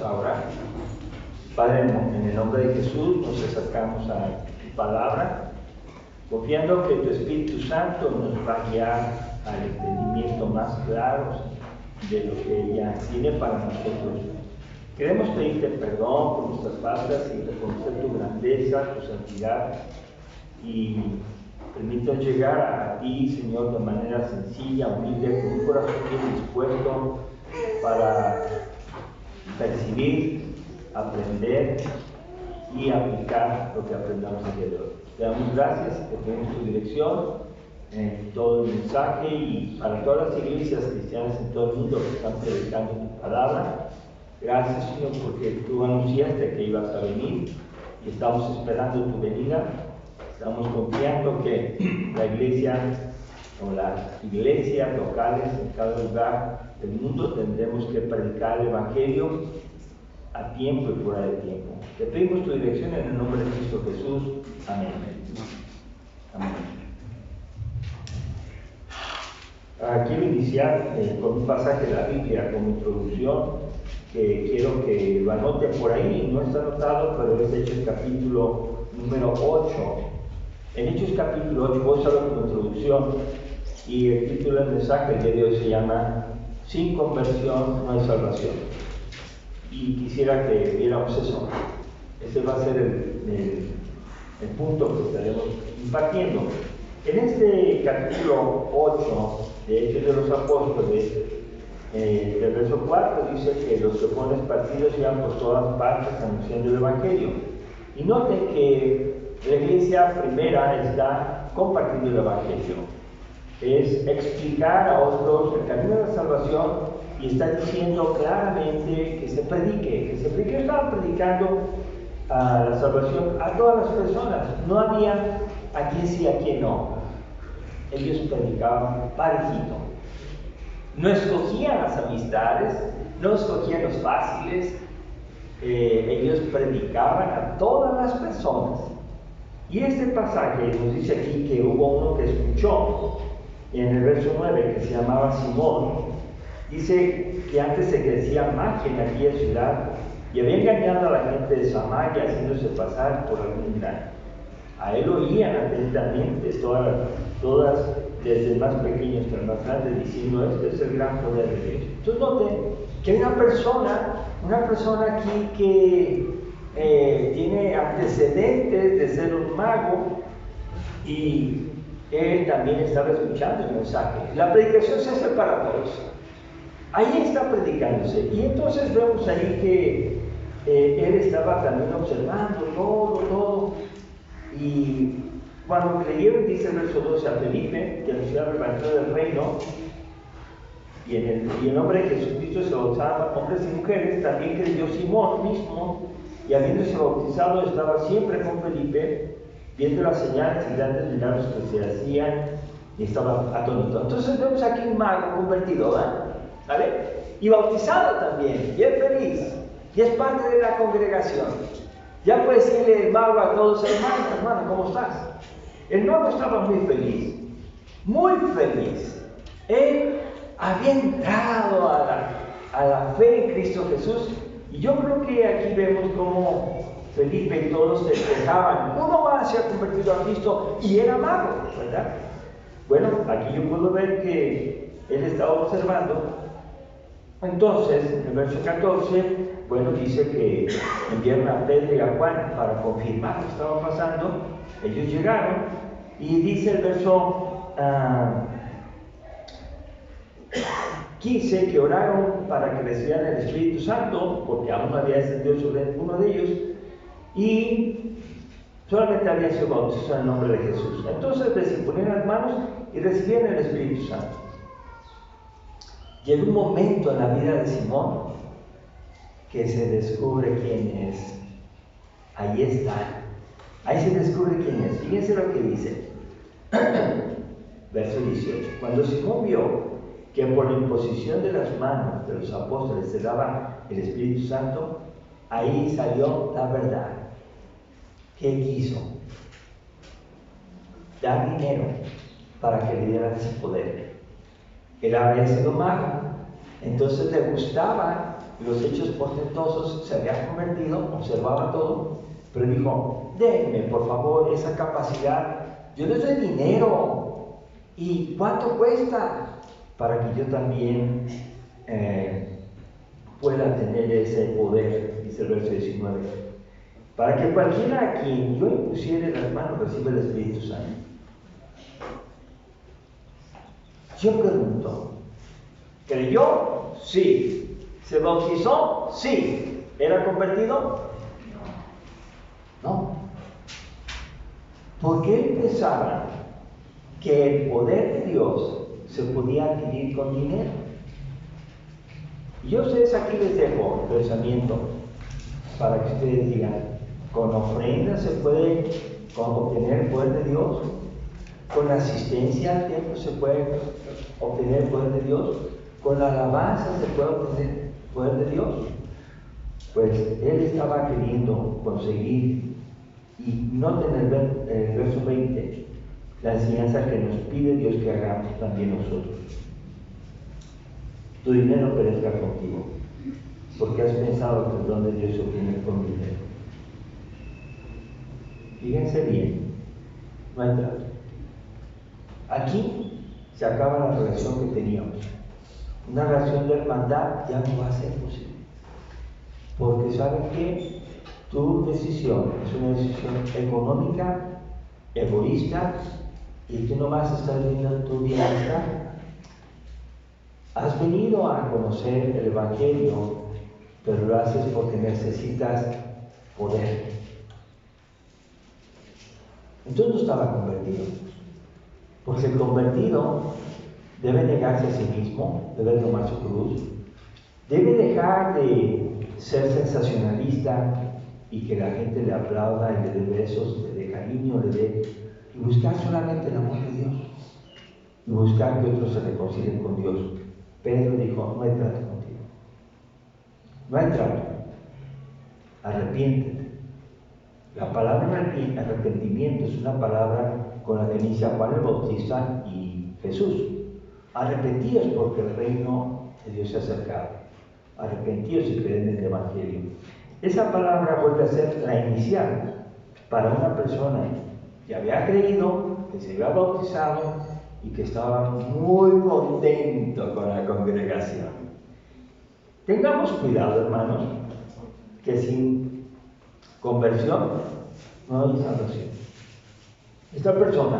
a orar. Padre, en el nombre de Jesús nos acercamos a tu palabra, confiando que tu Espíritu Santo nos va a guiar al entendimiento más claro de lo que ella tiene para nosotros. Queremos pedirte perdón por nuestras faltas y reconocer tu grandeza, tu santidad, y permítanos llegar a ti, Señor, de manera sencilla, humilde, con un corazón bien dispuesto para percibir, aprender y aplicar lo que aprendamos el día de hoy. Te damos gracias, que tenemos tu dirección en todo el mensaje y para todas las iglesias cristianas en todo el mundo que están predicando tu palabra. Gracias, Señor, porque tú anunciaste que ibas a venir y estamos esperando tu venida. Estamos confiando que la iglesia o las iglesias locales en cada lugar del mundo tendremos que predicar el Evangelio a tiempo y fuera de tiempo. Te pedimos tu dirección en el nombre de Cristo Jesús. Amén. Amén. Quiero iniciar con un pasaje de la Biblia como introducción que quiero que lo anoten por ahí. No está anotado, pero es Hechos capítulo número 8. En Hechos capítulo 8 voy a usarlo como introducción y el título del mensaje el día de hoy se llama Sin conversión no hay salvación. Y quisiera que viéramos eso. Ese va a ser el punto que estaremos impartiendo. En este capítulo 8 de Hechos de los Apóstoles, del verso 4 dice que los que fueron esparcidos iban por todas partes anunciando el Evangelio. Y noten que la iglesia primera está compartiendo el Evangelio. Es explicar a otros el camino de la salvación y está diciendo claramente que se predique. Estaban predicando a la salvación a todas las personas. No había a quien sí, a quien no. Ellos predicaban parejito. No escogían las amistades, no escogían los fáciles. Ellos predicaban a todas las personas. Y este pasaje nos dice aquí que hubo uno que escuchó, en el verso 9, que se llamaba Simón. Dice que antes se decía magia en aquella ciudad y había engañado a la gente de Samaria haciéndose pasar por algún gran. A él oían atentamente todas, desde el más pequeño hasta el más grande, diciendo: este es el gran poder de Dios. Entonces noten que hay una persona aquí que tiene antecedentes de ser un mago y él también estaba escuchando el mensaje. La predicación se hace para todos. Ahí está predicándose. Y entonces vemos ahí que él estaba también observando todo. Y cuando leyeron, dice el verso 12, a Felipe, que anunciaba el evangelio del reino, y el nombre de Jesucristo se bautizaba hombres y mujeres, también creyó Simón mismo, y habiéndose bautizado estaba siempre con Felipe, viendo las señales y grandes milagros que se hacían, y estaba atónito. Entonces vemos aquí un mago convertido, ¿vale? Y bautizado también, y es feliz, y es parte de la congregación. Ya puede decirle el mago a todos: hermano, ¿cómo estás? El mago estaba muy feliz, muy feliz. Él había entrado a la fe en Cristo Jesús, y yo creo que aquí vemos cómo Felipe y todos festejaban. Uno más se ha convertido a Cristo y era mago, ¿verdad? Bueno, aquí yo puedo ver que él estaba observando. Entonces, en el verso 14, bueno, dice que enviaron a Pedro y a Juan para confirmar lo que estaba pasando. Ellos llegaron y dice el verso 15 que oraron para que recibieran el Espíritu Santo, porque aún no había descendido sobre uno de ellos, y solamente habían sido bautizados en el nombre de Jesús. Entonces les imponían las manos y recibían el Espíritu Santo. Llegó un momento en la vida de Simón que se descubre quién es. Ahí está. Ahí se descubre quién es. Fíjense lo que dice. Verso 18. Cuando Simón vio que por la imposición de las manos de los apóstoles se daba el Espíritu Santo, ahí salió la verdad. ¿Qué quiso? Dar dinero para que le dieran ese poder. Él había sido mago, entonces le gustaba los hechos portentosos, se había convertido, observaba todo, pero dijo, denme por favor esa capacidad, yo les doy dinero, ¿y cuánto cuesta? Para que yo también pueda tener ese poder, dice el verso 19, para que cualquiera a quien yo impusiere las manos reciba el Espíritu Santo. Yo pregunto, ¿creyó? Sí. ¿Se bautizó? Sí. ¿Era convertido? No. Porque él pensaba que el poder de Dios se podía adquirir con dinero. Y yo a ustedes aquí les dejo el pensamiento para que ustedes digan, ¿con ofrenda se puede obtener el poder de Dios? ¿Con asistencia al templo se puede obtener el poder de Dios? ¿Con la alabanza se puede obtener el poder de Dios? Pues él estaba queriendo conseguir, y noten el verso 20, la enseñanza que nos pide Dios que hagamos también nosotros. Tu dinero perezca contigo, porque has pensado que el don de Dios se obtiene con dinero. Fíjense bien, no hay trato. Aquí se acaba la relación que teníamos. Una relación de hermandad ya no va a ser posible. Porque ¿saben qué? Tu decisión es una decisión económica, egoísta, y tú nomás estás viendo tu bienestar. Has venido a conocer el Evangelio, pero lo haces porque necesitas poder. Entonces no estaba convertido. Porque el convertido debe negarse a sí mismo, debe tomar su cruz, debe dejar de ser sensacionalista y que la gente le aplauda y le dé besos, le dé cariño, y buscar solamente el amor de Dios, y buscar que otros se reconcilien con Dios. Pedro dijo, no hay trato contigo, no hay trato, arrepiéntete. La palabra arrepentimiento es una palabra con la que inicia Juan el Bautista y Jesús. Arrepentíos porque el reino de Dios se ha acercado. Arrepentíos y creed en el Evangelio. Esa palabra vuelve a ser la inicial para una persona que había creído, que se había bautizado y que estaba muy contento con la congregación. Tengamos cuidado, hermanos, que sin conversión no hay salvación. Esta persona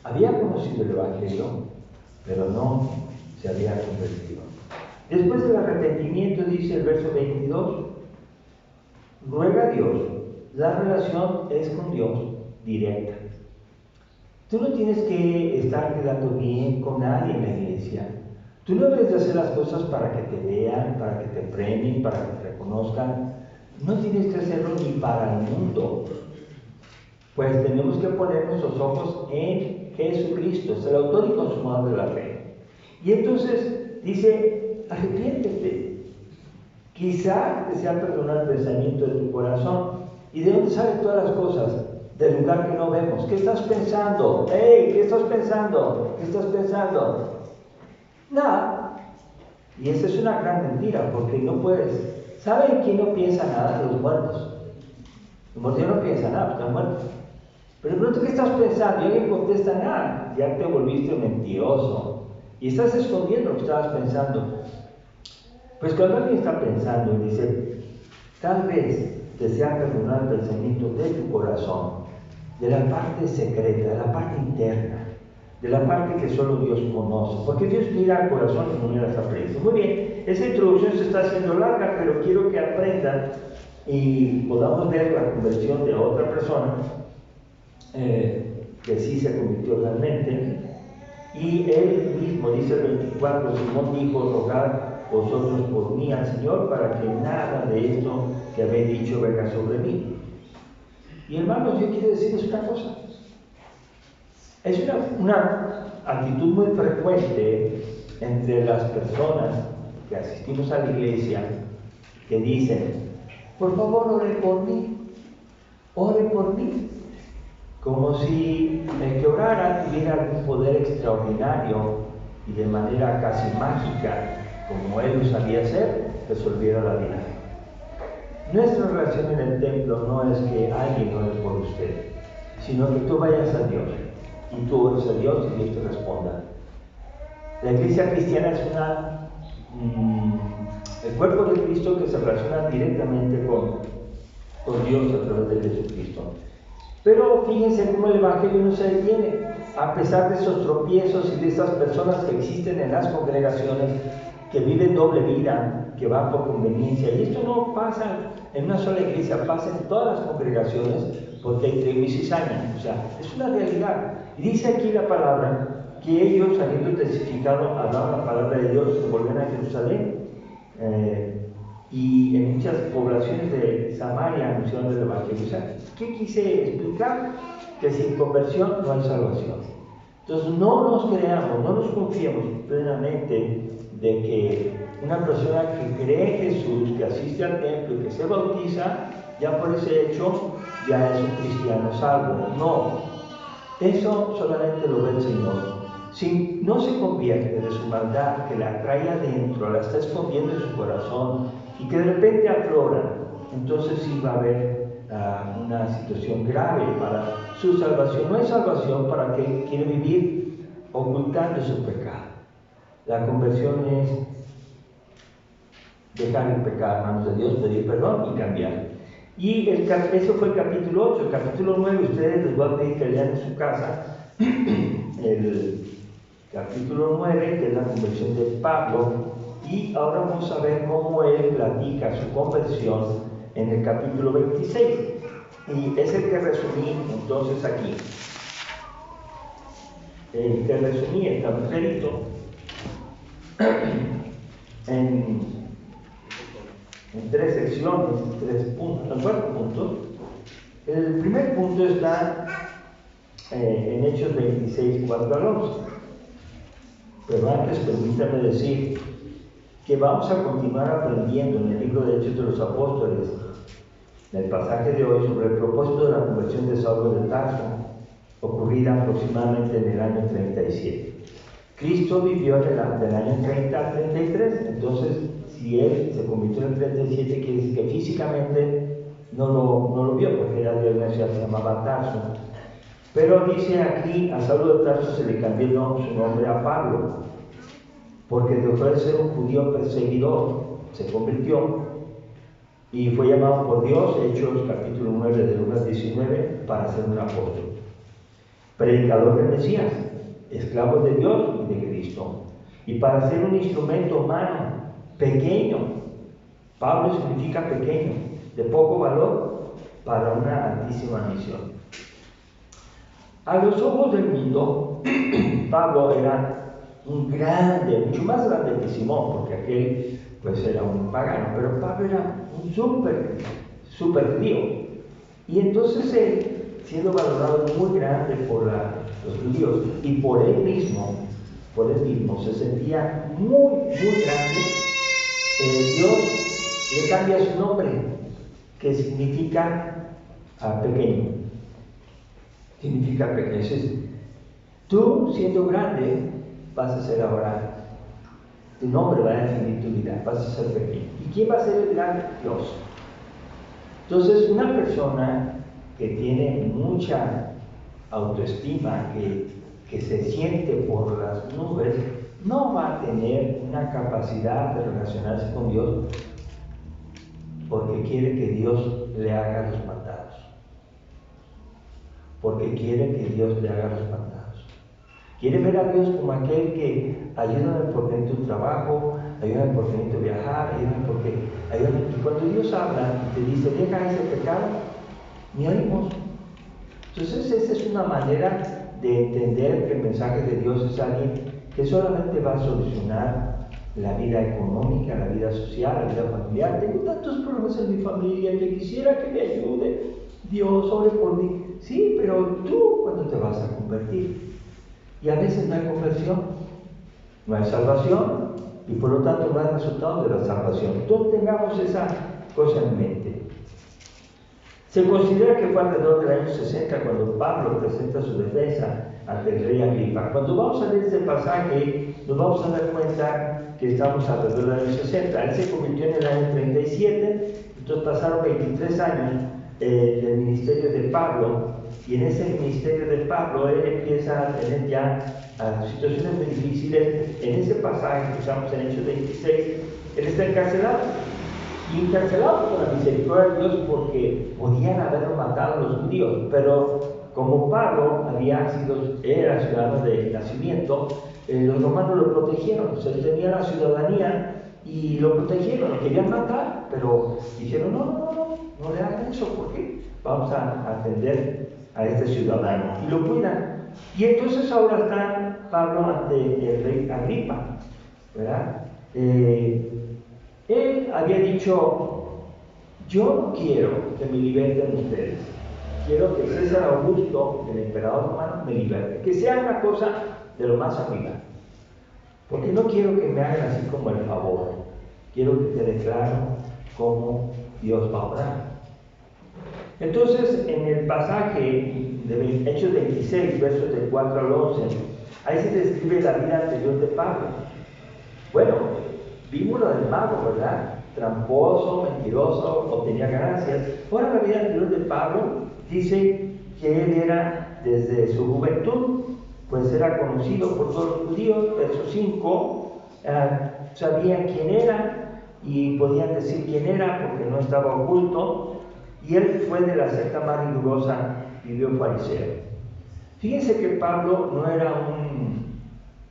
había conocido el Evangelio, pero no se había convertido. Después del arrepentimiento, dice el verso 22, ruega a Dios. La relación es con Dios directa. Tú no tienes que estar quedando bien con nadie en la iglesia. Tú no debes de hacer las cosas para que te vean, para que te premien, para que te reconozcan. No tienes que hacerlo ni para el mundo. Pues tenemos que poner nuestros ojos en Jesucristo, es el autor y consumador de la fe. Y entonces dice, arrepiéntete. Quizá te sea perdonar el pensamiento de tu corazón. ¿Y de dónde salen todas las cosas? Del lugar que no vemos. ¿Qué estás pensando? ¡Hey! ¿Qué estás pensando? ¿Qué estás pensando? Nada. Y esa es una gran mentira, porque no puedes. ¿Saben quién no piensa nada? Los muertos. Los muertos no piensan nada, están muertos. Pero de pronto, ¿qué estás pensando? Y alguien contesta nada. Ya te volviste mentiroso. Y estás escondiendo lo que estabas pensando. Pues cuando alguien está pensando y dice, tal vez te sea perdonar el pensamiento de tu corazón, de la parte secreta, de la parte interna, de la parte que solo Dios conoce, porque Dios mira al corazón y no mira las apariencias. Muy bien, esa introducción se está haciendo larga, pero quiero que aprendan y podamos ver la conversión de otra persona que sí se convirtió realmente. Y él mismo, dice el 24, Simón dijo, rogad vosotros por mí al Señor para que nada de esto que habéis dicho venga sobre mí. Y hermanos, yo quiero decirles una cosa. Es una actitud muy frecuente entre las personas que asistimos a la iglesia que dicen, por favor, ore por mí. Como si el que orara tuviera algún poder extraordinario y de manera casi mágica, como él lo sabía hacer, resolviera la vida. Nuestra relación en el templo no es que alguien ore por usted, sino que tú vayas a Dios y tú ores a Dios y Dios te responda. La iglesia cristiana es el cuerpo de Cristo que se relaciona directamente con Dios a través de Jesucristo. Pero fíjense cómo el Evangelio no se detiene, a pesar de esos tropiezos y de esas personas que existen en las congregaciones, que viven doble vida, que van por conveniencia. Y esto no pasa en una sola iglesia, pasa en todas las congregaciones, porque hay trigo y cizaña. O sea, es una realidad. Y dice aquí la palabra que ellos, habiendo testificado, hablaban la palabra de Dios, se volvían a Jerusalén. Y en muchas poblaciones de Samaria anunciaron el Evangelio. O sea, ¿qué quise explicar? Que sin conversión no hay salvación. Entonces no nos creamos, no nos confiemos plenamente de que una persona que cree en Jesús, que asiste al templo y que se bautiza, ya por ese hecho ya es un cristiano salvo. No, eso solamente lo ve el Señor. Si no se convierte de su maldad, que la trae adentro, la está escondiendo en su corazón y que de repente aflora, entonces sí va a haber una situación grave para su salvación. No es salvación para quien quiere vivir ocultando su pecado. La conversión es dejar el pecado en manos de Dios, pedir perdón y cambiar. Y eso fue el capítulo 8. El capítulo 9, ustedes les voy a pedir que lean en su casa el capítulo 9, que es la conversión de Pablo. Y ahora vamos a ver cómo él platica su conversión en el capítulo 26. Y es el que resumí entonces aquí. El que resumí está muy clarito en 3 secciones, 4 puntos. El primer punto está en Hechos 26, 4 al 11. Pero antes permítanme decir que vamos a continuar aprendiendo en el libro de Hechos de los Apóstoles, en el pasaje de hoy, sobre el propósito de la conversión de Saulo de Tarso, ocurrida aproximadamente en el año 37. Cristo vivió del año 30 al 33, entonces si él se convirtió en el 37, quiere decir que físicamente no lo vio, porque era de una ciudad que se llamaba Tarso. Pero dice aquí, a Saulo de Tarso se le cambió su nombre a Pablo, porque dejó de ser un judío perseguidor, se convirtió y fue llamado por Dios, Hechos capítulo 9 del 1 al 19, para ser un apóstol, predicador del Mesías, esclavo de Dios y de Cristo, y para ser un instrumento humano, pequeño. Pablo significa pequeño, de poco valor, para una altísima misión. A los ojos del mundo, Pablo era un grande, mucho más grande que Simón, porque aquel pues era un pagano, pero Pablo era un súper judío. Y entonces él, siendo valorado muy grande por los judíos y por él mismo, se sentía muy grande, Dios le cambia su nombre, que significa pequeño. Significa pequeño. Entonces, tú siendo grande, vas a ser ahora, tu nombre va a definir tu vida, vas a ser pequeño. ¿Y quién va a ser el grande? Dios. Entonces, una persona que tiene mucha autoestima, que se siente por las nubes, no va a tener una capacidad de relacionarse con Dios, porque quiere que Dios le haga los mandados. Porque quiere que Dios le haga los mandados. Quiere ver a Dios como aquel que ayúdame porque en tu trabajo, ayúdame porque necesito viajar, ayúdame. Y cuando Dios habla y te dice, deja ese pecado, ni oímos. Entonces esa es una manera de entender que el mensaje de Dios es alguien que solamente va a solucionar la vida económica, la vida social, la vida familiar. Tengo tantos problemas en mi familia que quisiera que me ayude. Dios, ore por mí. Sí, pero tú, ¿cuándo te vas a convertir? Y a veces no hay conversión, no hay salvación, y por lo tanto no hay resultado de la salvación. Entonces tengamos esa cosa en mente. Se considera que fue alrededor del año 60 cuando Pablo presenta su defensa ante el rey Agripa. Cuando vamos a leer este pasaje, nos vamos a dar cuenta que estamos alrededor del año 60. Él se convirtió en el año 37, entonces pasaron 23 años del ministerio de Pablo, y en ese ministerio de Pablo él empieza a tener ya situaciones muy difíciles. En ese pasaje que usamos en Hechos 26, él está encarcelado, y encarcelado por la misericordia de Dios, porque podían haberlo matado los judíos, pero como Pablo era ciudadano de nacimiento, los romanos lo protegieron. O sea, él tenía la ciudadanía y lo protegieron. Lo querían matar, pero dijeron: no le hagan eso, porque vamos a atender a este ciudadano, y lo cuidan. Y entonces ahora está Pablo ante el rey Agripa, ¿verdad? Él había dicho: yo no quiero que me liberten ustedes, quiero que César Augusto, el emperador romano, me liberte, que sea una cosa de lo más arriba, porque no quiero que me hagan así como el favor, quiero que quede claro cómo Dios va a obrar. Entonces, en el pasaje de Hechos 26, versos del 4 al 11, ahí se describe la vida anterior de Pablo. Bueno, vimos lo del mago, ¿verdad? Tramposo, mentiroso, obtenía ganancias. Ahora la vida anterior de Pablo dice que él era, desde su juventud, pues era conocido por todos los judíos. Verso 5, sabían quién era y podían decir quién era porque no estaba oculto. Y él fue de la secta más rigurosa, vivió fariseo. Fíjense que Pablo no era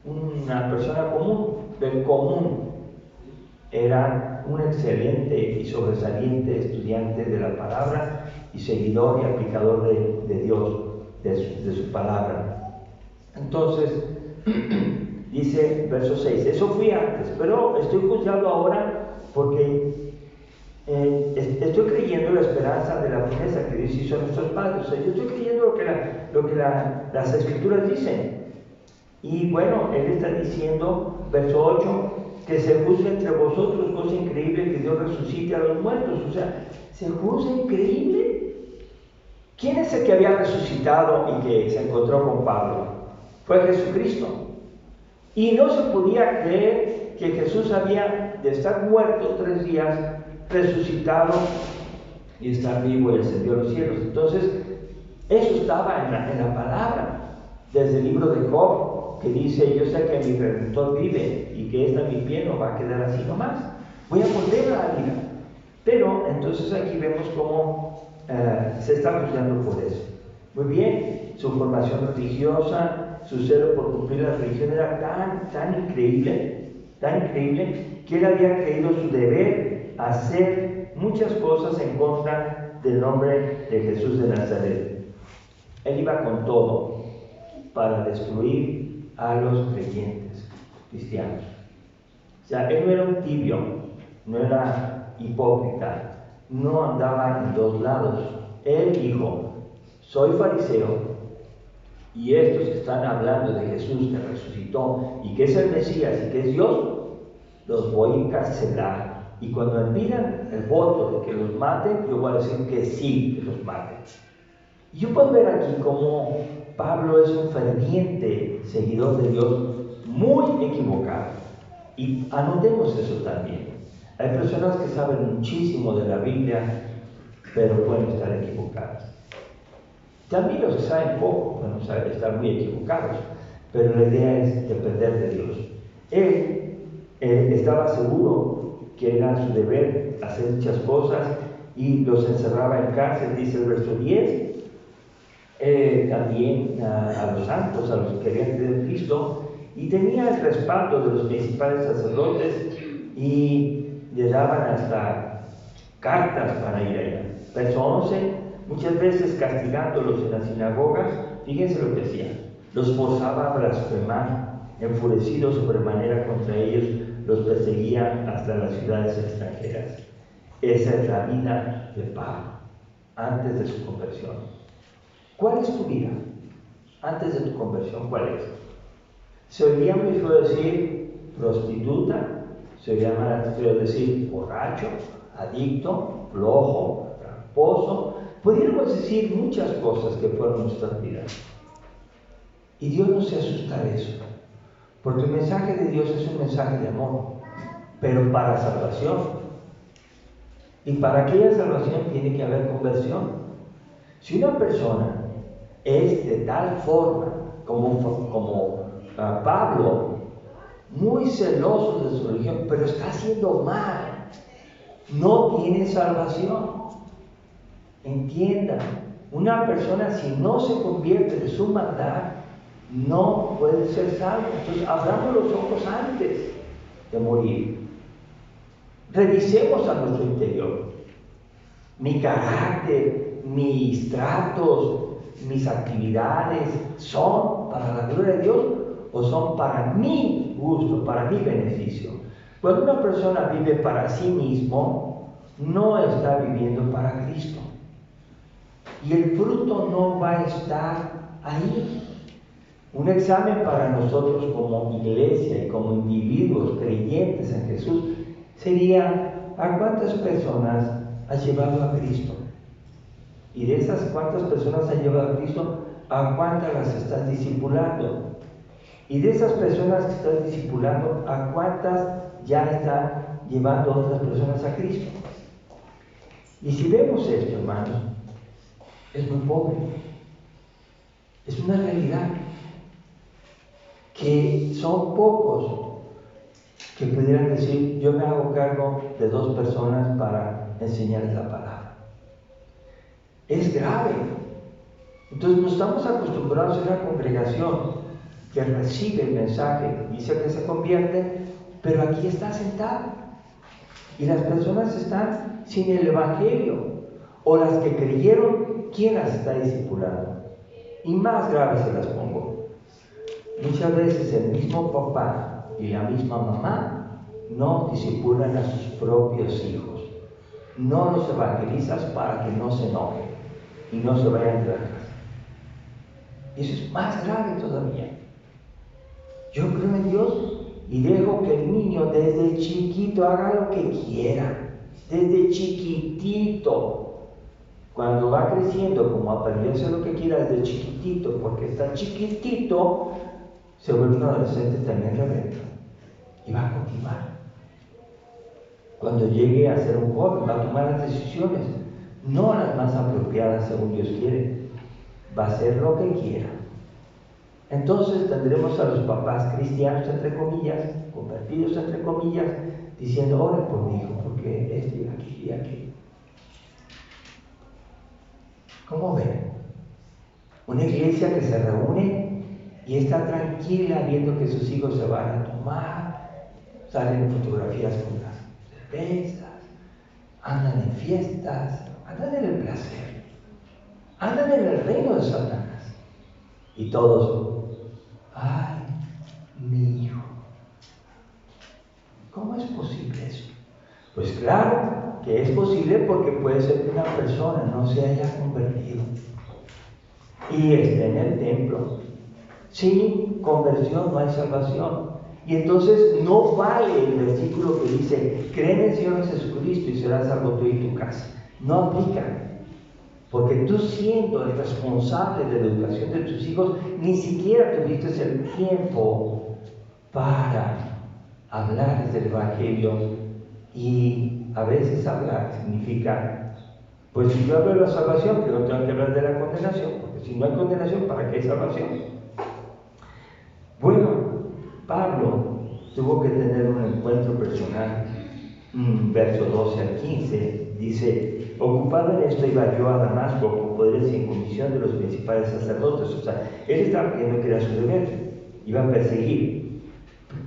una persona común, del común. Era un excelente y sobresaliente estudiante de la palabra y seguidor y aplicador de Dios, de su palabra. Entonces, dice verso 6, eso fui antes, pero estoy juzgado ahora porque estoy creyendo en la esperanza de la promesa que Dios hizo a nuestros padres. O sea, yo estoy creyendo lo que las escrituras dicen. Y bueno, él está diciendo, verso 8, que se juzgue entre vosotros cosa increíble, que Dios resucite a los muertos. O sea, ¿se juzga increíble? ¿Quién es el que había resucitado y que se encontró con Pablo? Fue Jesucristo. Y no se podía creer que Jesús había de estar muerto 3 días, resucitado y estar vivo y ascendió a los cielos. Entonces, eso estaba en la palabra, desde el libro de Job, que dice: yo sé que mi Redentor vive y que esta mi pie no va a quedar así nomás, voy a volver a la vida. Pero entonces aquí vemos cómo se está juzgando por eso. Muy bien, su formación religiosa, su celo por cumplir la religión era tan increíble, que él había creído su deber hacer muchas cosas en contra del nombre de Jesús de Nazaret. Él iba con todo para destruir a los creyentes cristianos. O sea, él no era un tibio, no era hipócrita, no andaba en 2 lados. Él dijo: soy fariseo, y estos que están hablando de Jesús que resucitó y que es el Mesías y que es Dios, los voy a encarcelar. Y cuando me pidan el voto de que los maten, yo voy a decir que sí, que los maten. Y yo puedo ver aquí cómo Pablo es un ferviente seguidor de Dios, muy equivocado. Y anotemos eso también. Hay personas que saben muchísimo de la Biblia, pero pueden estar equivocadas. También los que saben poco pueden estar muy equivocados, pero la idea es depender de Dios. Él estaba seguro que era su deber hacer muchas cosas y los encerraba en cárcel, dice el verso 10. También a los santos, a los que querían creer en Cristo, y tenía el respaldo de los principales sacerdotes y le daban hasta cartas para ir allá. Verso 11, muchas veces castigándolos en las sinagogas, fíjense lo que hacía: los forzaba a blasfemar, enfurecido sobremanera contra ellos, los perseguía hasta las ciudades extranjeras. Esa es la vida de Pablo antes de su conversión. ¿Cuál es tu vida antes de tu conversión? ¿Cuál es? Se oiría muy feo decir prostituta, se oiría más feo decir borracho, adicto, flojo, tramposo. Podríamos decir muchas cosas que fueron nuestras vidas. Y Dios no se asusta de eso, porque el mensaje de Dios es un mensaje de amor. pero para salvación. Y para aquella salvación tiene que haber conversión. Si una persona es de tal forma como Pablo, muy celoso de su religión, pero está haciendo mal, no tiene salvación. Entiendan, una persona si no se convierte de su maldad, no puede ser salvo. Entonces, abramos los ojos antes de morir. Revisemos a nuestro interior. Mi carácter, mis tratos, mis actividades, ¿son para la gloria de Dios o son para mi gusto, para mi beneficio? Cuando una persona vive para sí mismo, no está viviendo para Cristo. Y el fruto no va a estar ahí. Un examen para nosotros como iglesia y como individuos creyentes en Jesús sería: ¿a cuántas personas has llevado a Cristo? Y de esas cuántas personas has llevado a Cristo, ¿a cuántas las estás discipulando? Y de esas personas que estás discipulando, ¿a cuántas ya están llevando a otras personas a Cristo? Y si vemos esto, hermanos, es muy pobre. Es una realidad que son pocos que pudieran decir: yo me hago cargo de 2 personas para enseñarles la palabra. Es grave. Entonces no estamos acostumbrados a una congregación que recibe el mensaje, dice que se convierte, pero aquí está sentado y las personas están sin el evangelio, o las que creyeron, ¿quién las está discipulando? Y más grave se las pongo: muchas veces el mismo papá y la misma mamá no discipulan a sus propios hijos, no los evangelizas para que no se enojen y no se vayan de la casa. Y eso es más grave todavía. Yo creo en Dios y dejo que el niño desde chiquito haga lo que quiera, desde chiquitito. Cuando va creciendo, como aprendió a hacer lo que quiera desde chiquitito, porque está chiquitito, se vuelve un adolescente también rebelde y va a continuar. Cuando llegue a ser un joven, va a tomar las decisiones, no las más apropiadas según Dios quiere, va a hacer lo que quiera. Entonces tendremos a los papás cristianos, entre comillas, convertidos, entre comillas, diciendo: oren por mi hijo, porque este aquí y aquí. ¿Cómo ven? Una iglesia que se reúne y está tranquila viendo que sus hijos se van a tomar, salen fotografías con las cervezas, andan en fiestas, andan en el placer, andan en el reino de Satanás. Y todos: ay, mi hijo. ¿Cómo es posible eso? Pues claro que es posible, porque puede ser que una persona no se haya convertido y esté en el templo. Sin conversión no hay salvación. Y entonces no vale el versículo que dice: cree en el Señor Jesucristo y serás salvo tú y tu casa. No aplica. Porque tú, siendo el responsable de la educación de tus hijos, ni siquiera tuviste el tiempo para hablarles del Evangelio. Y a veces hablar significa: pues si yo hablo de la salvación, pero no tengo que hablar de la condenación, porque si no hay condenación, ¿para qué hay salvación? Bueno, Pablo tuvo que tener un encuentro personal. Verso 12 al 15 dice: ocupado en esto iba yo a Damasco con poderes y en comisión de los principales sacerdotes. O sea, él estaba creyendo que era su deber, iba a perseguir.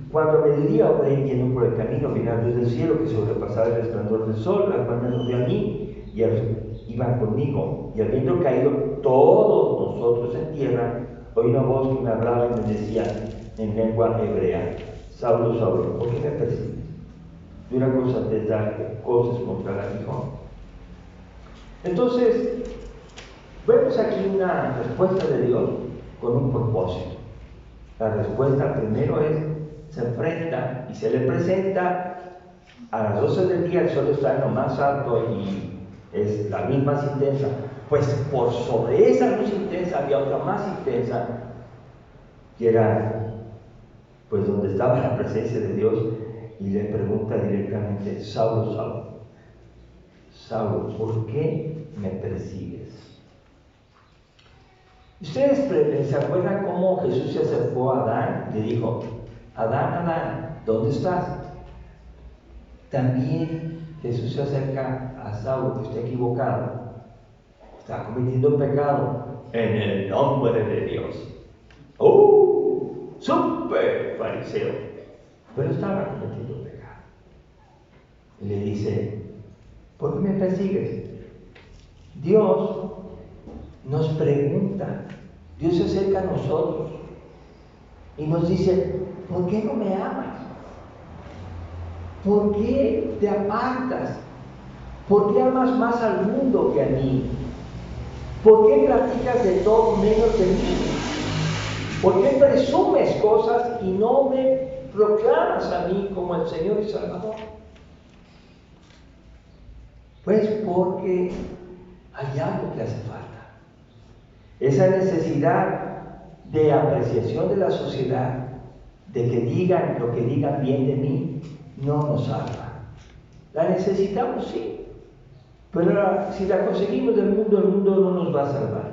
Cuando a mediodía obré yendo por el camino, vi la luz del cielo que sobrepasaba el resplandor del sol, la cual me rodeó a mí y a los que iban conmigo. Y habiendo caído todos nosotros en tierra, oí una voz que me hablaba y me decía en lengua hebrea: Saulo, Saulo, ¿por qué me persigues? De una cosa te da cosas contra el aguijón. Entonces, vemos aquí una respuesta de Dios con un propósito. La respuesta primero es: se enfrenta y se le presenta a las 12 del día, el sol está en lo más alto y es la luz más intensa. Pues por sobre esa luz intensa había otra más intensa, que era pues donde estaba la presencia de Dios, y le pregunta directamente: Saulo, Saulo, Saulo, ¿por qué me persigues? ¿Ustedes se acuerdan cómo Jesús se acercó a Adán y le dijo: Adán, Adán, ¿dónde estás? También Jesús se acerca a Saulo, que está equivocado, está cometiendo pecado, en el nombre de Dios. ¡Oh! ¡Súper fariseo! Pero estaba cometiendo pecado. Y le dice: ¿por qué me persigues? Dios nos pregunta, Dios se acerca a nosotros y nos dice: ¿por qué no me amas? ¿Por qué te apartas? ¿Por qué amas más al mundo que a mí? ¿Por qué platicas de todo menos de mí? ¿Por qué presumes cosas y no me proclamas a mí como el Señor y Salvador? Pues porque hay algo que hace falta. Esa necesidad de apreciación de la sociedad, de que digan lo que digan bien de mí, no nos salva. La necesitamos, sí, pero si la conseguimos del mundo, el mundo no nos va a salvar.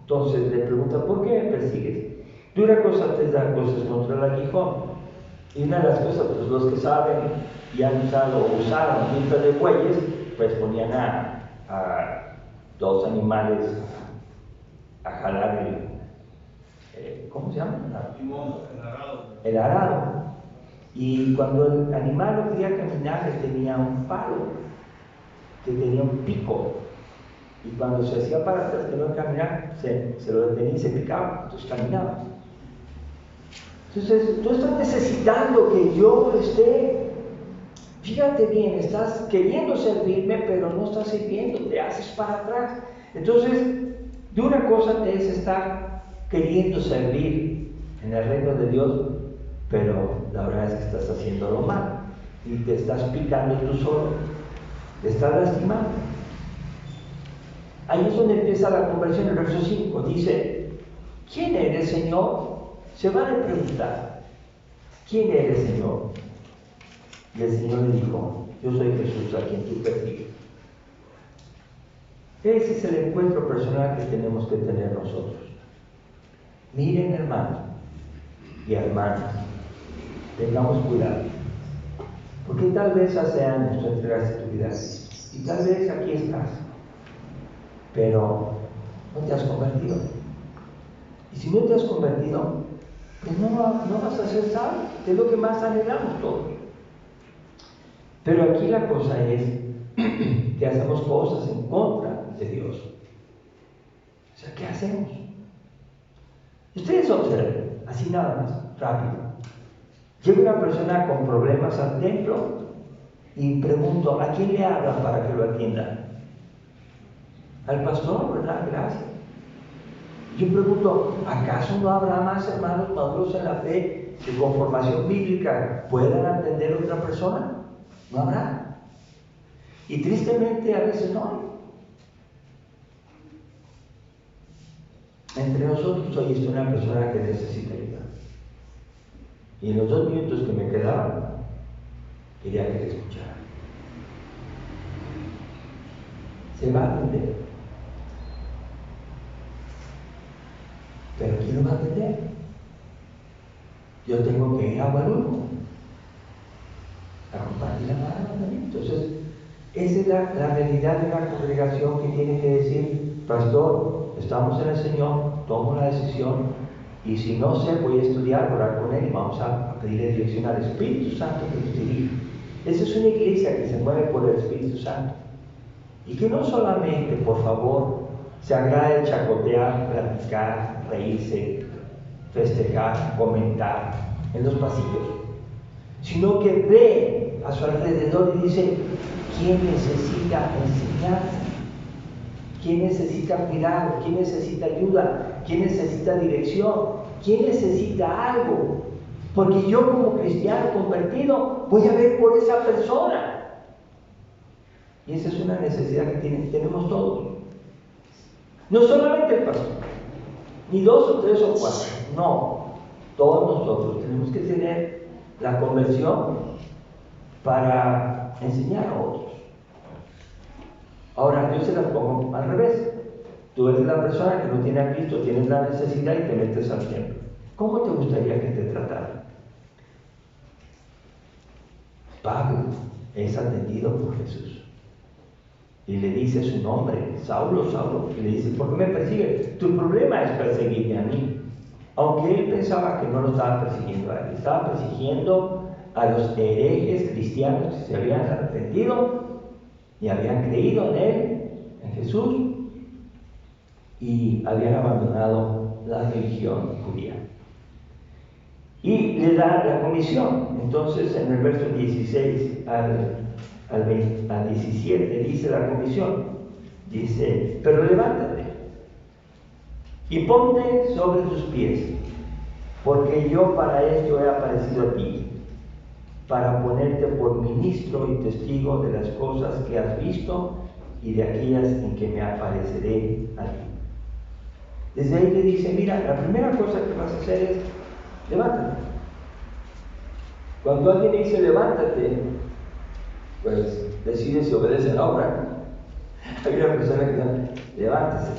Entonces le pregunta: ¿por qué me persigues? De una cosa te dan cosas contra el aguijón. Y una de las cosas, pues los que saben y han usado o usaron pinta de bueyes, pues ponían a dos animales a jalar ¿cómo se llama? El arado. Y cuando el animal no quería caminar, él tenía un palo, que tenía un pico. Y cuando se hacía para atrás, que no caminar, se lo detenía y se picaba, entonces caminaba. Entonces, tú estás necesitando que yo esté, fíjate bien, estás queriendo servirme, pero no estás sirviendo, te haces para atrás. Entonces, de una cosa te es estar queriendo servir en el reino de Dios, pero la verdad es que estás haciéndolo mal y te estás picando tú solo, te estás lastimando. Ahí es donde empieza la conversión. En el verso 5 dice: ¿quién eres, Señor? Se van a preguntar: ¿quién eres, Señor? Y el Señor le dijo: yo soy Jesús, a quien tú persigues. Ese es el encuentro personal que tenemos que tener nosotros. Miren, hermanos y hermanas, tengamos cuidado, porque tal vez hace años tú entregaste tu vida y tal vez aquí estás, pero no te has convertido. Y si no te has convertido, pues no vas a ser salvo, que es lo que más anhelamos todos. Pero aquí la cosa es que hacemos cosas en contra de Dios. O sea, ¿qué hacemos? Ustedes observen, así nada más, rápido. Llega una persona con problemas al templo y pregunto: ¿a quién le hablan para que lo atienda? Al pastor, ¿verdad? Gracias. Yo pregunto: ¿acaso no habrá más hermanos maduros en la fe que con formación bíblica puedan atender a otra persona? No habrá. Y tristemente a veces no hay. Entre nosotros hoy está una persona que necesita ayuda. Y en los 2 minutos que me quedaban, quería que le escuchara. Se va a atender. Pero ¿quién lo va a atender? Yo tengo que ir a Guadalupe a compartir la palabra también. Entonces, esa es la realidad de una congregación que tiene que decir: pastor, estamos en el Señor, tomo la decisión, y si no sé, voy a estudiar, orar con Él y vamos a pedirle dirección al Espíritu Santo que nos dirija. Esa es una iglesia que se mueve por el Espíritu Santo. Y que no solamente, por favor, se agrade chacotear, platicar, reírse, festejar, comentar en los pasillos, sino que ve a su alrededor y dice: ¿quién necesita enseñanza? ¿Quién necesita cuidado? ¿Quién necesita ayuda? ¿Quién necesita dirección? ¿Quién necesita algo? Porque yo, como cristiano convertido, voy a ver por esa persona. Y esa es una necesidad que tenemos todos. No solamente el pastor, ni 2 o 3 o 4, no. Todos nosotros tenemos que tener la conversión para enseñar a otros. Ahora yo se las pongo al revés. Tú eres la persona que no tiene a Cristo, tienes la necesidad y te metes al templo. ¿Cómo te gustaría que te trataran? Pablo es atendido por Jesús y le dice su nombre, Saulo, Saulo, y le dice, ¿por qué me persigues? Tu problema es perseguirme a mí. Aunque él pensaba que no lo estaba persiguiendo a él, estaba persiguiendo a los herejes cristianos que se habían arrepentido y habían creído en él, en Jesús, y habían abandonado la religión judía. Y le da la comisión. Entonces, en el verso 16 al 17 dice la comisión, dice, pero levántate y ponte sobre tus pies, porque yo para esto he aparecido a ti, para ponerte por ministro y testigo de las cosas que has visto y de aquellas en que me apareceré a ti. Desde ahí le dice, mira, la primera cosa que vas a hacer es, levántate. Cuando alguien dice levántate, pues decide si obedece la obra. Hay una persona que dice, levántese.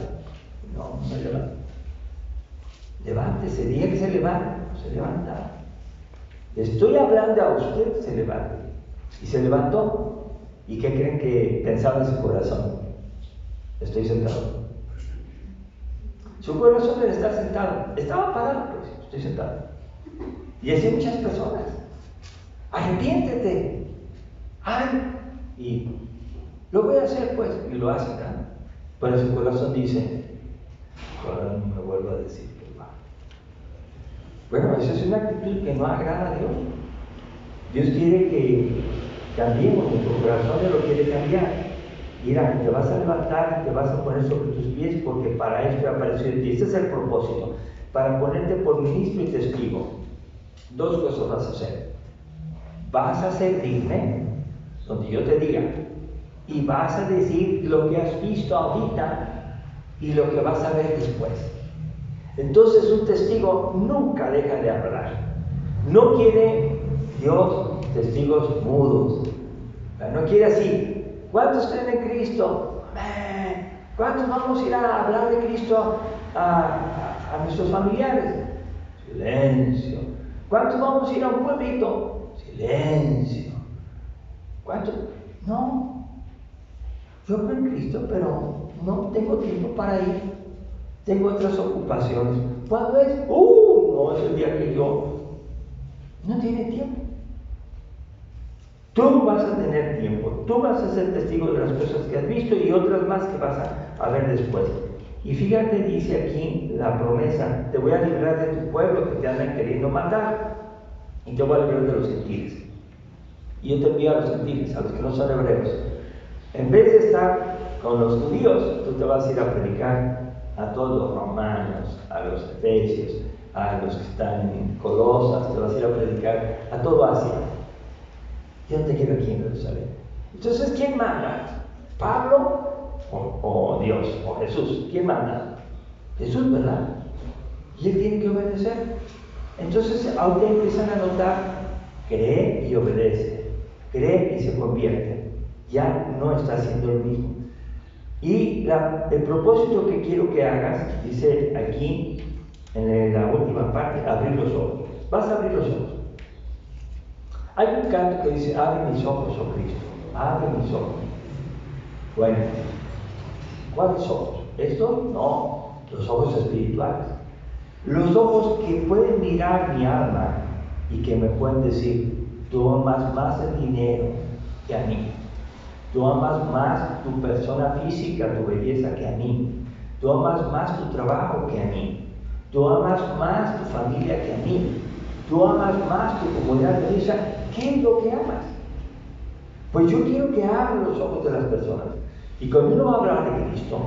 No, no levanta. Levántese, diga que se levanta, no se levanta. Estoy hablando a usted, se levante. Y se levantó. ¿Y qué creen que pensaba en su corazón? Estoy sentado. Su corazón debe estar sentado. Estaba parado, pues, estoy sentado. Y así muchas personas. Arrepiéntete. Ay, y lo voy a hacer, pues, y lo hacen, ¿no? Pero su corazón dice, ahora no me vuelvo a decir que va. Bueno, esa es una actitud que no agrada a Dios. Dios quiere que cambiemos, nuestro corazón Él lo quiere cambiar. Mira, te vas a levantar y te vas a poner sobre tus pies porque para esto apareció en ti. Este es el propósito, para ponerte por ministro y testigo. Dos cosas vas a hacer. Vas a servirme, donde yo te diga, y vas a decir lo que has visto ahorita y lo que vas a ver después. Entonces un testigo nunca deja de hablar. No quiere Dios testigos mudos. No quiere así. ¿Cuántos creen en Cristo? Amén. ¿Cuántos vamos a ir a hablar de Cristo a nuestros familiares? Silencio. ¿Cuántos vamos a ir a un pueblito? Silencio. ¿Cuántos? No. Yo creo en Cristo, pero no tengo tiempo para ir. Tengo otras ocupaciones. ¿Cuándo es? No es el día que yo. No tiene tiempo. Tú vas a tener tiempo, tú vas a ser testigo de las cosas que has visto y otras más que vas a ver después. Y fíjate, dice aquí la promesa, te voy a librar de tu pueblo que te andan queriendo matar y te voy a librar de los gentiles. Y yo te envío a los gentiles, a los que no son hebreos. En vez de estar con los judíos, tú te vas a ir a predicar a todos los romanos, a los efesios, a los que están en Colosas, te vas a ir a predicar a todo Asia. Yo no te quiero aquí en Jerusalén. Entonces, ¿quién manda? ¿Pablo o Dios o Jesús? ¿Quién manda? Jesús, ¿verdad? Y él tiene que obedecer. Entonces, ahora empiezan a notar, cree y obedece, cree y se convierte. Ya no está haciendo lo mismo. Y el propósito que quiero que hagas, dice aquí en la última parte, abrir los ojos. Vas a abrir los ojos. Hay un canto que dice, abre mis ojos, oh Cristo, abre mis ojos. Bueno, ¿cuáles ojos? ¿Estos? No, los ojos espirituales. Los ojos que pueden mirar mi alma y que me pueden decir, tú amas más el dinero que a mí. Tú amas más tu persona física, tu belleza que a mí. Tú amas más tu trabajo que a mí. Tú amas más tu familia que a mí. Tú amas más tu comunidad de iglesia. ¿Qué es lo que amas? Pues yo quiero que abran los ojos de las personas. Y cuando uno habla de Cristo,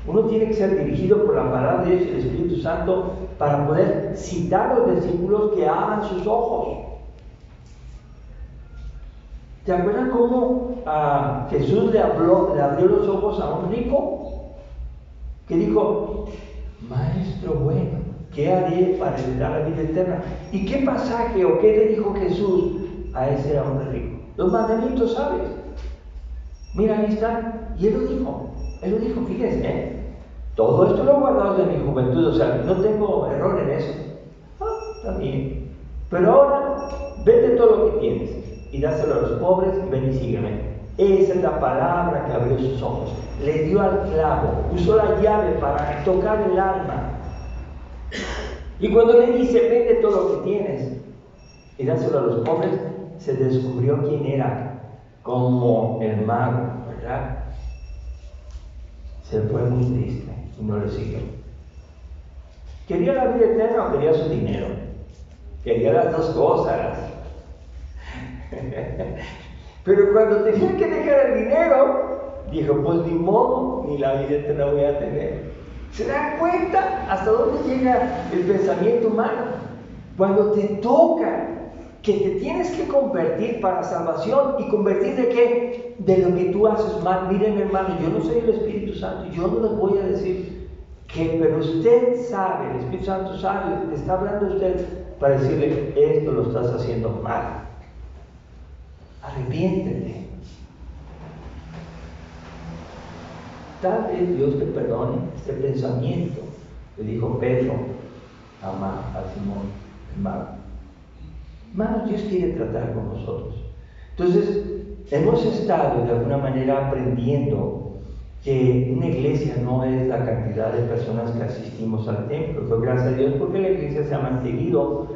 uno tiene que ser dirigido por la palabra de Dios y el Espíritu Santo para poder citar los versículos que abran sus ojos. ¿Te acuerdan cómo Jesús le abrió los ojos a un rico? Que dijo, Maestro bueno, ¿qué haré para heredar la vida eterna? ¿Y qué pasaje o qué le dijo Jesús a ese hombre rico? Los mandamientos, ¿sabes? Mira, ahí están. Y Él lo dijo, fíjense, todo esto lo he guardado de mi juventud, o sea, no tengo error en eso. Está bien. Pero ahora, vende todo lo que tienes y dáselo a los pobres y ven y sígueme. Esa es la palabra que abrió sus ojos. Le dio al clavo, usó la llave para tocar el alma. Y cuando le dice, vende todo lo que tienes y dáselo a los pobres, se descubrió quién era, como el mago, ¿verdad? Se fue muy triste y no le siguió. ¿Quería la vida eterna o quería su dinero? Quería las dos cosas. Pero cuando tenía que dejar el dinero, dijo, pues ni modo, ni la vida eterna voy a tener. ¿Se dan cuenta hasta dónde llega el pensamiento humano? Cuando te toca que te tienes que convertir para salvación, ¿y convertir de qué? De lo que tú haces mal. Miren, hermano, yo no soy el Espíritu Santo, yo no les voy a decir pero usted sabe, el Espíritu Santo sabe, le está hablando a usted para decirle, esto lo estás haciendo mal. Arrepiéntete. Tal vez Dios te perdone este pensamiento, le dijo Pedro a Simón, el mago. Hermanos, Dios quiere tratar con nosotros. Entonces, hemos estado de alguna manera aprendiendo que una iglesia no es la cantidad de personas que asistimos al templo. Pues gracias a Dios porque la iglesia se ha mantenido.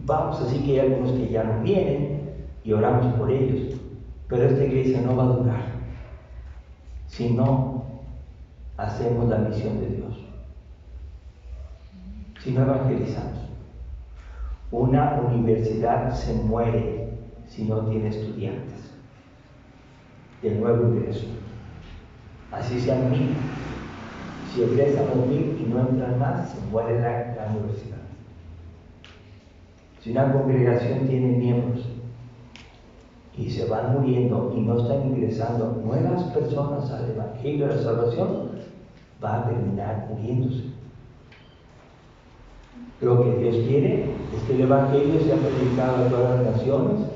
Vamos a decir que hay algunos que ya no vienen y oramos por ellos. Pero esta iglesia no va a durar si no hacemos la misión de Dios, si no evangelizamos. Una universidad se muere si no tiene estudiantes de nuevo ingreso. Así sean 1000. Si egresan los 1000 y no entran más, se muere la universidad. Si una congregación tiene miembros y se van muriendo y no están ingresando nuevas personas al Evangelio de la salvación, va a terminar muriéndose. Lo que Dios quiere es que el Evangelio sea predicado a todas las naciones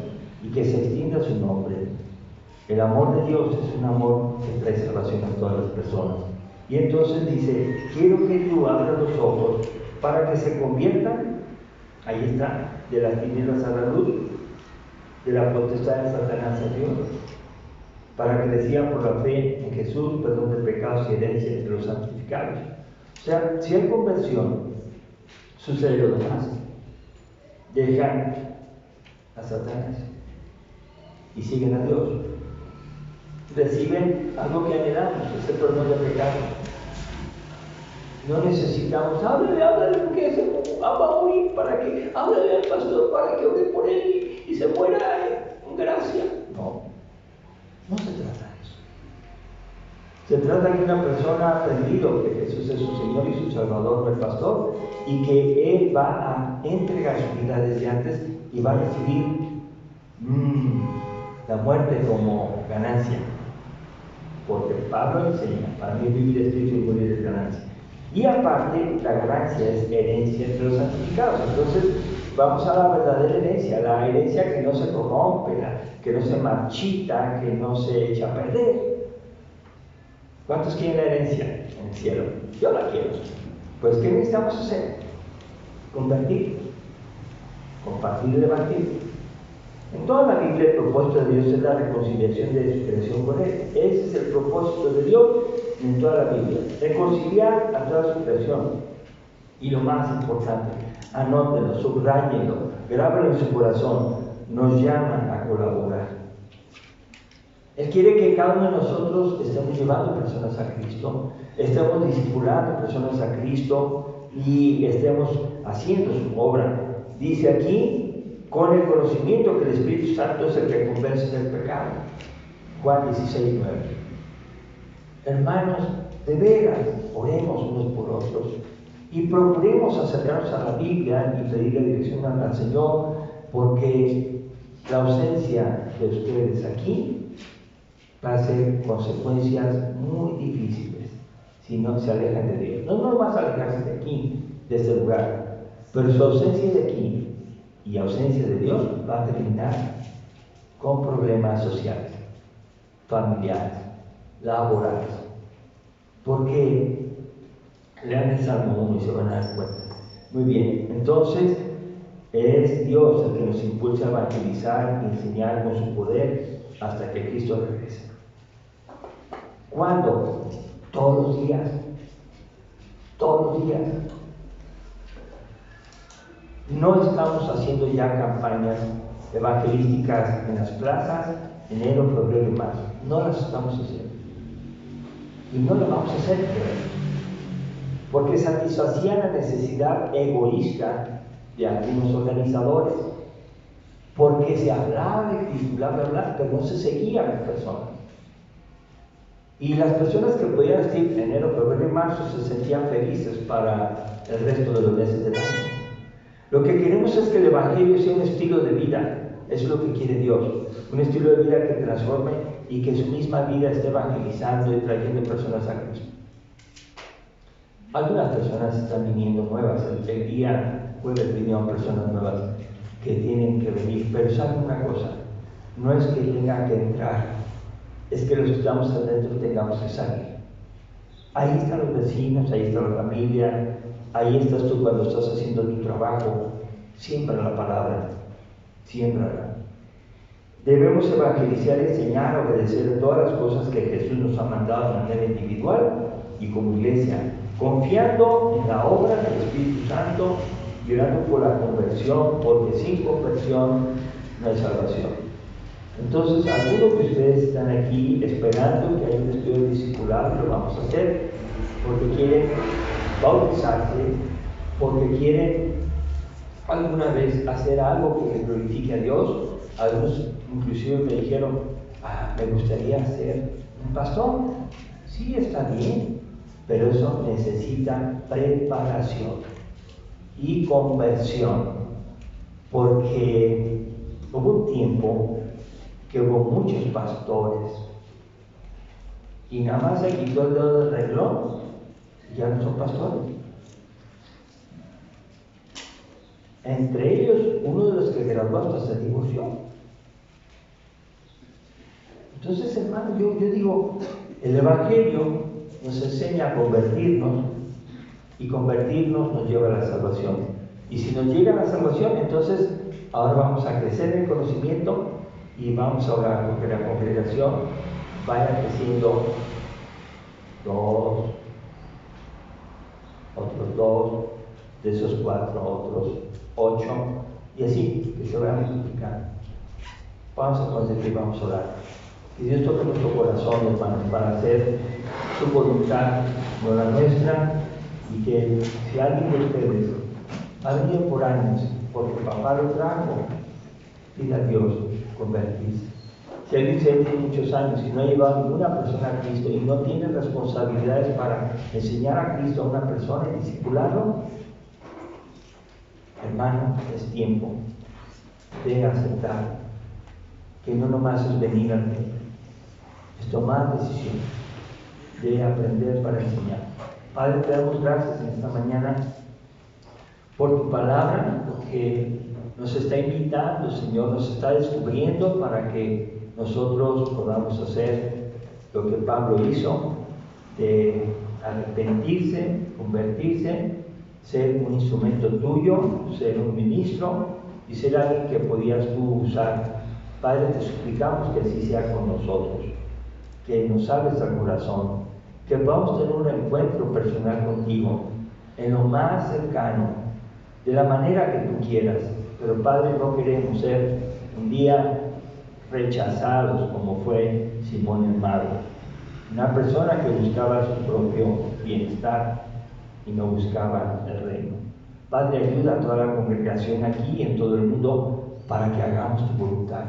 y que se extienda su nombre. El amor de Dios es un amor que trae salvación a todas las personas. Y entonces dice, quiero que tú abras los ojos para que se conviertan, ahí está, de las tinieblas a la luz, de la potestad de Satanás a Dios, para que reciban por la fe en Jesús perdón de pecados y herencia entre los santificados. O sea, si hay conversión, sucede lo demás. Dejan a Satanás y siguen a Dios. Reciben algo que anhelamos, ese perdón de pecados. No necesitamos, háblale, porque va a morir, para que, háblale al pastor para que ore por él y se muera con gracia. No se trata de eso. Se trata de que una persona ha aprendido que Jesús es su Señor y su Salvador, no el pastor, y que Él va a entregar su vida desde antes y va a recibir la muerte como ganancia. Porque Pablo enseña, para mí vivir espíritu y morir es ganancia. Y aparte, la ganancia es herencia entre los santificados. Entonces, vamos a la verdadera herencia, la herencia que no se corrompe, que no se marchita, que no se echa a perder. ¿Cuántos quieren la herencia en el cielo? Yo la quiero. Pues, ¿qué necesitamos hacer? Convertir, compartir el Evangelio. En toda la Biblia el propósito de Dios es la reconciliación de su creación con Él. Ese es el propósito de Dios en toda la Biblia. Reconciliar a toda su creación. Y lo más importante, anótenlo, subrayenlo, grábenlo en su corazón. Nos llaman a colaborar. Él quiere que cada uno de nosotros estemos llevando personas a Cristo, estemos discipulando personas a Cristo y estemos haciendo su obra. Dice aquí, con el conocimiento que el Espíritu Santo es el que convence del pecado. Juan 16:9. Hermanos, de veras, oremos unos por otros y procuremos acercarnos a la Biblia y pedirle dirección al Señor, porque la ausencia de ustedes aquí va a ser consecuencias muy difíciles si no se alejan de Dios. No más alejarse de aquí, de este lugar, pero su ausencia de aquí y ausencia de Dios va a terminar con problemas sociales, familiares, laborales. Porque lean el Salmo 1 y se van a dar cuenta. Muy bien, entonces es Dios el que nos impulsa a evangelizar y enseñar con su poder hasta que Cristo regrese. ¿Cuándo? Todos los días. Todos los días. No estamos haciendo ya campañas evangelísticas en las plazas, enero, febrero y marzo. No las estamos haciendo. Y no lo vamos a hacer, porque satisfacía la necesidad egoísta de algunos organizadores, porque se hablaba de Cristo, bla, bla, bla, pero no se seguían las personas. Y las personas que podían asistir en enero, febrero y marzo se sentían felices para el resto de los meses del año. Lo que queremos es que el Evangelio sea un estilo de vida. Eso es lo que quiere Dios. Un estilo de vida que transforme y que su misma vida esté evangelizando y trayendo personas a Cristo. Algunas personas están viniendo nuevas. El día jueves vinieron personas nuevas que tienen que venir. Pero ¿saben una cosa? No es que tengan que entrar, es que los que estamos adentro tengamos que salir. Ahí están los vecinos, ahí está la familia, ahí estás tú cuando estás haciendo tu trabajo. Siembra la palabra, siémbrala. Debemos evangelizar, enseñar, obedecer todas las cosas que Jesús nos ha mandado de manera individual y como iglesia, confiando en la obra del Espíritu Santo y orando por la conversión, porque sin conversión no hay salvación. Entonces, algunos de ustedes están aquí esperando que haya un estudio discipular, lo vamos a hacer, porque quieren bautizarse, porque quieren alguna vez hacer algo que les glorifique a Dios. Algunos inclusive me dijeron, me gustaría ser un pastor. Sí, está bien, pero eso necesita preparación y conversión, porque hubo un tiempo que hubo muchos pastores y nada más se quitó el dedo del renglón y ya no son pastores. Entre ellos, uno de los que graduó hasta se divorció. Entonces, hermano, yo digo, el Evangelio nos enseña a convertirnos y convertirnos nos lleva a la salvación. Y si nos llega a la salvación, entonces ahora vamos a crecer en el conocimiento y vamos a orar porque la congregación vaya creciendo 2, otros 2, de esos 4, otros 8, y así, que se vayan multiplicando. Vamos a concentrar y vamos a orar. Que Dios toque nuestro corazón, hermanos, para hacer su voluntad, no la nuestra, y que si alguien de ustedes ha venido por años, porque papá lo trajo, pida a Dios convertirse. Si alguien se tiene muchos años y no ha llevado ninguna persona a Cristo y no tiene responsabilidades para enseñar a Cristo a una persona y discipularlo, hermano, es tiempo de aceptar que no nomás es venir al mundo, es tomar decisión de aprender para enseñar. Padre, te damos gracias en esta mañana por tu palabra, porque nos está invitando, Señor, nos está descubriendo para que nosotros podamos hacer lo que Pablo hizo, de arrepentirse, convertirse, ser un instrumento tuyo, ser un ministro y ser alguien que podías tú usar. Padre, te suplicamos que así sea con nosotros, que nos hables al corazón, que podamos tener un encuentro personal contigo en lo más cercano, de la manera que tú quieras. Pero Padre, no queremos ser un día rechazados como fue Simón el Mago, una persona que buscaba su propio bienestar y no buscaba el reino. Padre, ayuda a toda la congregación aquí y en todo el mundo para que hagamos tu voluntad.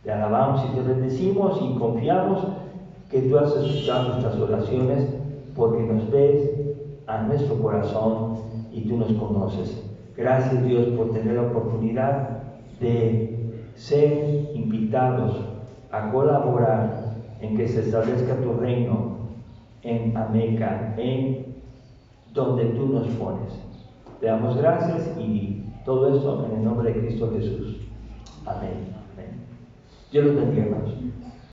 Te alabamos y te bendecimos y confiamos que tú has escuchado nuestras oraciones porque nos ves a nuestro corazón y tú nos conoces. Gracias, Dios, por tener la oportunidad de ser invitados a colaborar en que se establezca tu reino en Ameca, en donde tú nos pones. Te damos gracias y todo esto en el nombre de Cristo Jesús. Amén. Amén. Dios los bendiga, hermanos.